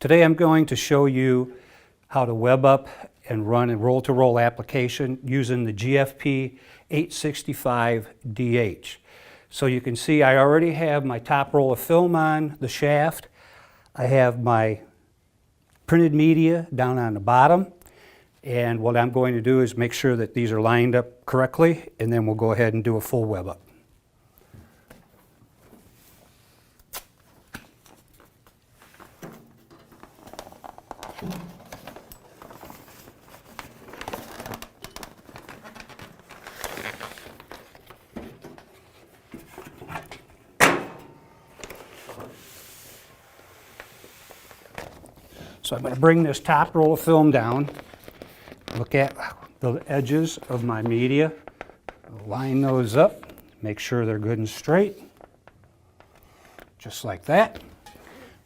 Today I'm going to show you how to web up and run a roll-to-roll application using the GFP 865DH. So you can see I already have my top roll of film on the shaft. I have my printed media down on the bottom. And what I'm going to do is make sure that these are lined up correctly, and then we'll go ahead and do a full web up. So I'm going to bring this top roll of film down, look at the edges of my media, line those up, make sure they're good and straight, just like that.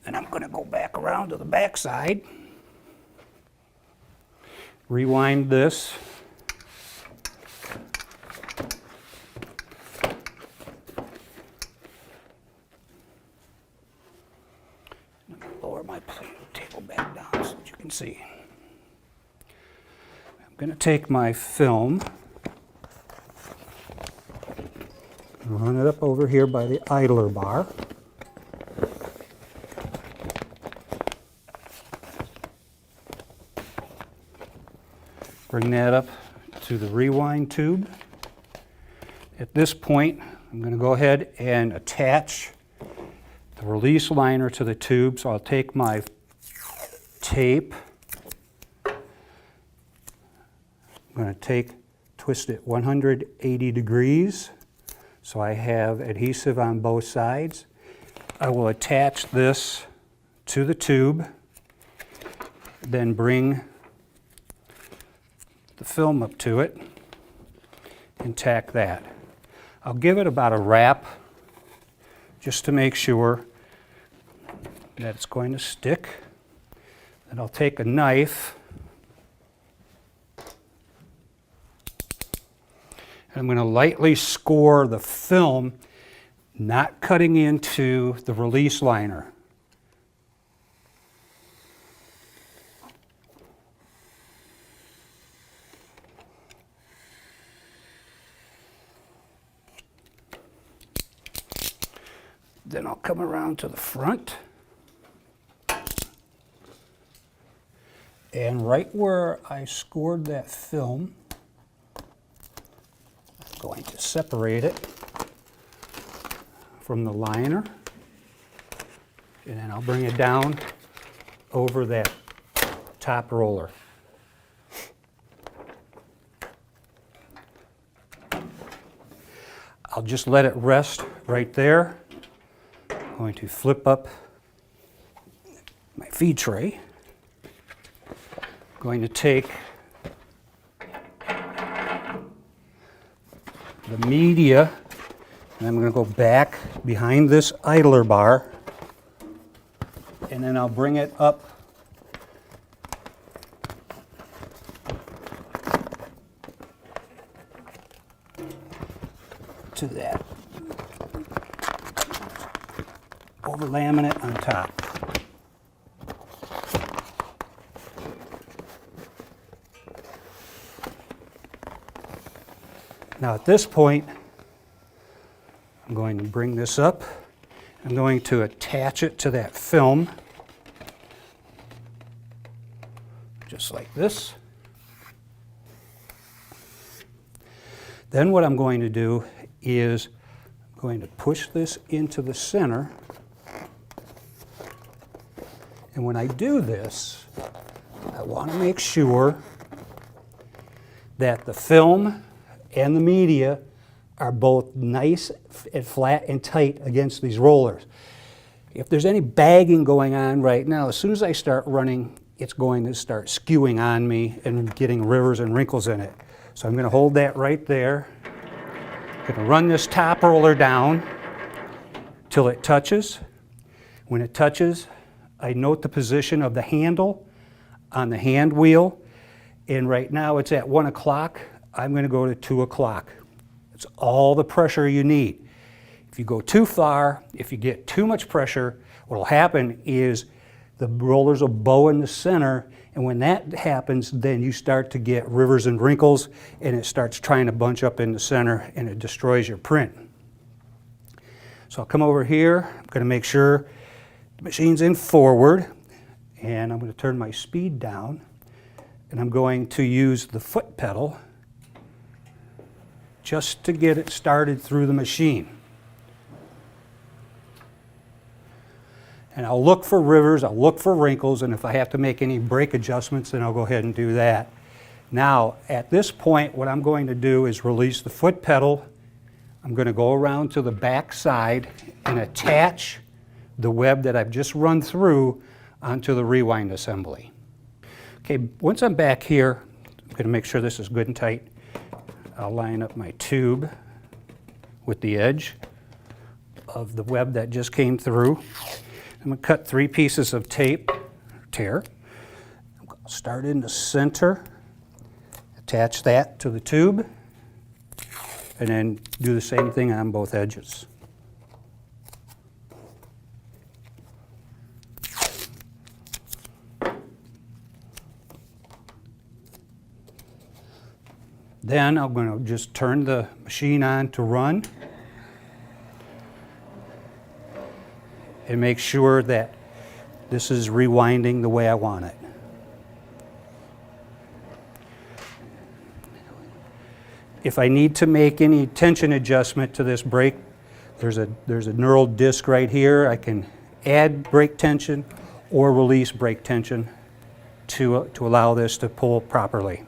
And I'm going to go back around to the back side, rewind this, lower my table back down so that you can see. I'm going to take my film, run it up over here by the idler bar. Bring that up to the rewind tube. At this point, I'm going to go ahead and attach the release liner to the tube. So I'll take my tape. I'm going to twist it 180 degrees so I have adhesive on both sides. I will attach this to the tube, then bring the film up to it and tack that. I'll give it about a wrap just to make sure that it's going to stick. Then I'll take a knife and I'm going to lightly score the film, not cutting into the release liner. Then I'll come around to the front. And right where I scored that film, I'm going to separate it from the liner. And then I'll bring it down over that top roller. I'll just let it rest right there. I'm going to flip up my feed tray. I'm going to take the media and I'm going to go back behind this idler bar and then I'll bring it up to that over laminate on top. Now at this point, I'm going to bring this up. I'm going to attach it to that film, just like this. Then what I'm going to do is I'm going to push this into the center. And when I do this, I want to make sure that the film and the media are both nice and flat and tight against these rollers. If there's any bagging going on right now, as soon as I start running, it's going to start skewing on me and getting rivers and wrinkles in it. So I'm going to hold that right there. I'm going to run this top roller down till it touches. When it touches, I note the position of the handle on the hand wheel, and right now it's at 1 o'clock. I'm going to go to 2 o'clock. It's all the pressure you need. If you go too far, if you get too much pressure, what will happen is the rollers will bow in the center, and when that happens, then you start to get rivers and wrinkles, and it starts trying to bunch up in the center, and it destroys your print. So I'll come over here. I'm going to make sure the machine's in forward, and I'm going to turn my speed down, and I'm going to use the foot pedal just to get it started through the machine. And I'll look for rivers, I'll look for wrinkles, and if I have to make any brake adjustments, then I'll go ahead and do that. Now, at this point, what I'm going to do is release the foot pedal. I'm going to go around to the back side and attach the web that I've just run through onto the rewind assembly. Okay, once I'm back here, I'm going to make sure this is good and tight. I'll line up my tube with the edge of the web that just came through. I'm going to cut 3 pieces of tape, tear. I'll start in the center, attach that to the tube, and then do the same thing on both edges. Then I'm going to just turn the machine on to run and make sure that this is rewinding the way I want it. If I need to make any tension adjustment to this brake, there's a knurled disc right here. I can add brake tension or release brake tension to allow this to pull properly.